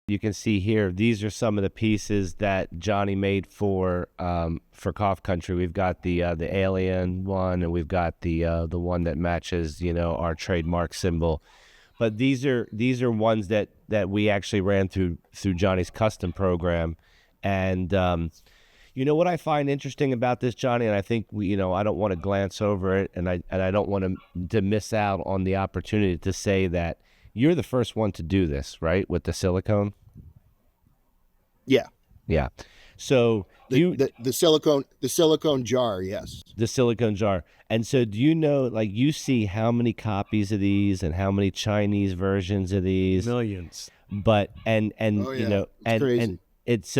You can see here, these are some of the pieces that Johnny made for Cough Country. We've got the alien one, and we've got the one that matches, our trademark symbol. But these are ones that we actually ran through Johnny's custom program. And what I find interesting about this, Johnny, and I think I don't want to glance over it, and I don't want to miss out on the opportunity to say that you're the first one to do this, right, with the silicone? Yeah. Yeah. So the silicone jar, yes. The silicone jar. And so do you know, like, you see how many copies of these and how many Chinese versions of these? Millions. But and oh, yeah. It's crazy. And it's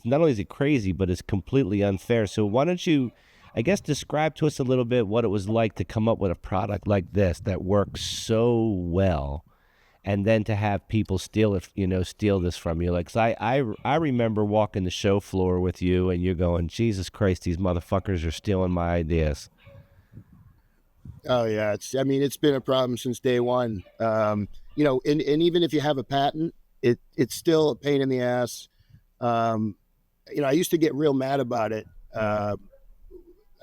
not only is it crazy, but it's completely unfair. So why don't you, I guess, describe to us a little bit what it was like to come up with a product like this that works so well, and then to have people steal this from you. Like, 'cause I remember walking the show floor with you, and you're going, Jesus Christ, these motherfuckers are stealing my ideas. Oh yeah, it's been a problem since day one. And even if you have a patent, it's still a pain in the ass. I used to get real mad about it. I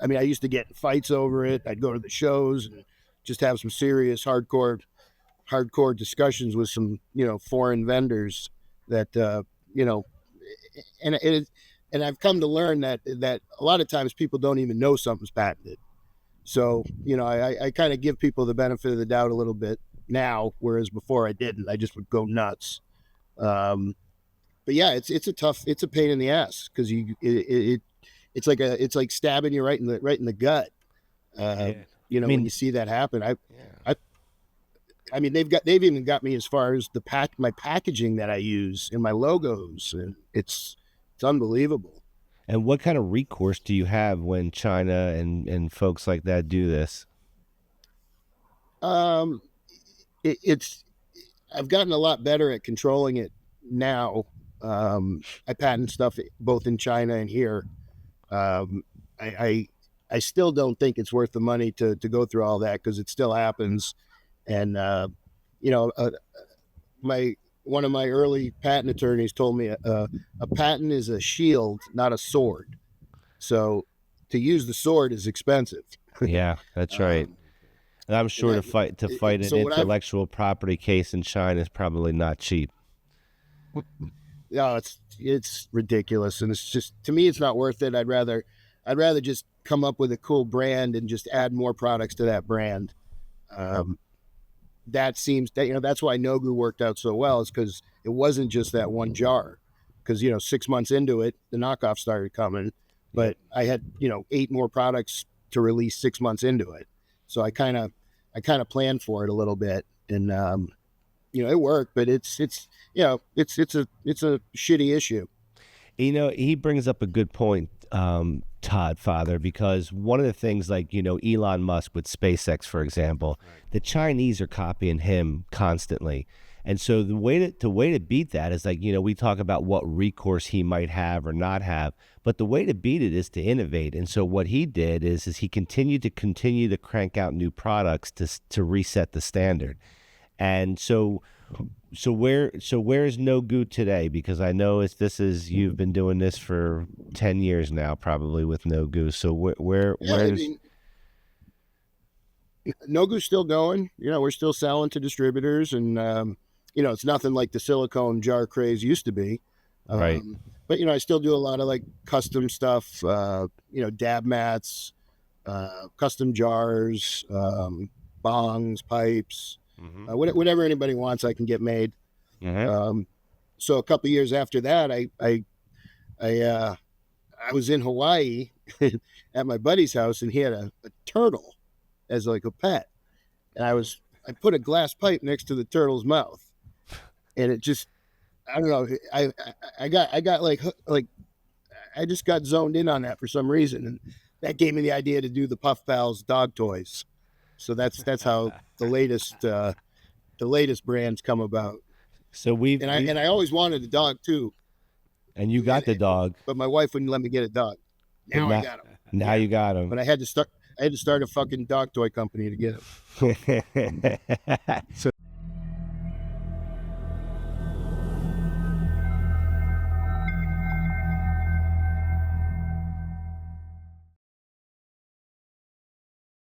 used to get in fights over it. I'd go to the shows and just have some serious hardcore discussions with some, foreign vendors that, and I've come to learn that a lot of times people don't even know something's patented. So, I kind of give people the benefit of the doubt a little bit now, whereas before I didn't. I just would go nuts. But yeah, it's a pain in the ass, because it's like stabbing you right in the gut. When you see that happen, they've even got me as far as my packaging that I use and my logos, and it's unbelievable. And what kind of recourse do you have when China and folks like that do this? I've gotten a lot better at controlling it now. I patent stuff both in China and here. I still don't think it's worth the money to go through all that, because it still happens. And, one of my early patent attorneys told me a patent is a shield, not a sword. So to use the sword is expensive. Yeah, that's right. And I'm sure to fight an intellectual property case in China is probably not cheap. No, it's ridiculous. And it's just, to me, it's not worth it. I'd rather just come up with a cool brand and just add more products to that brand. That's why Nogu worked out so well, is because it wasn't just that one jar. Because 6 months into it, the knockoff started coming, but I had 8 more products to release 6 months into it. So I kind of planned for it a little bit, and it worked, but it's a shitty issue. He brings up a good point, Todd, Father, because one of the things, like, Elon Musk with SpaceX, for example, the Chinese are copying him constantly. And so the way to beat that is, like, we talk about what recourse he might have or not have, but the way to beat it is to innovate. And so what he did is he continued to crank out new products to reset the standard. And so where is No Goo today? Because I know you've been doing this for 10 years now, probably, with No Goo. So where is No Goo's still going? We're still selling to distributors, and it's nothing like the silicone jar craze used to be. Right. But I still do a lot of, like, custom stuff. Dab mats, custom jars, bongs, pipes. Mm-hmm. Whatever anybody wants, I can get made. Mm-hmm. So a couple of years after that, I was in Hawaii at my buddy's house, and he had a turtle as, like, a pet, and I put a glass pipe next to the turtle's mouth, and it just, I don't know, I got like I just got zoned in on that for some reason, and that gave me the idea to do the Puff Pals dog toys. So that's how the latest brands come about. So I always wanted a dog too. And you got the dog, but my wife wouldn't let me get a dog. Now I got him. Now you got him. But I had to start a fucking dog toy company to get him. So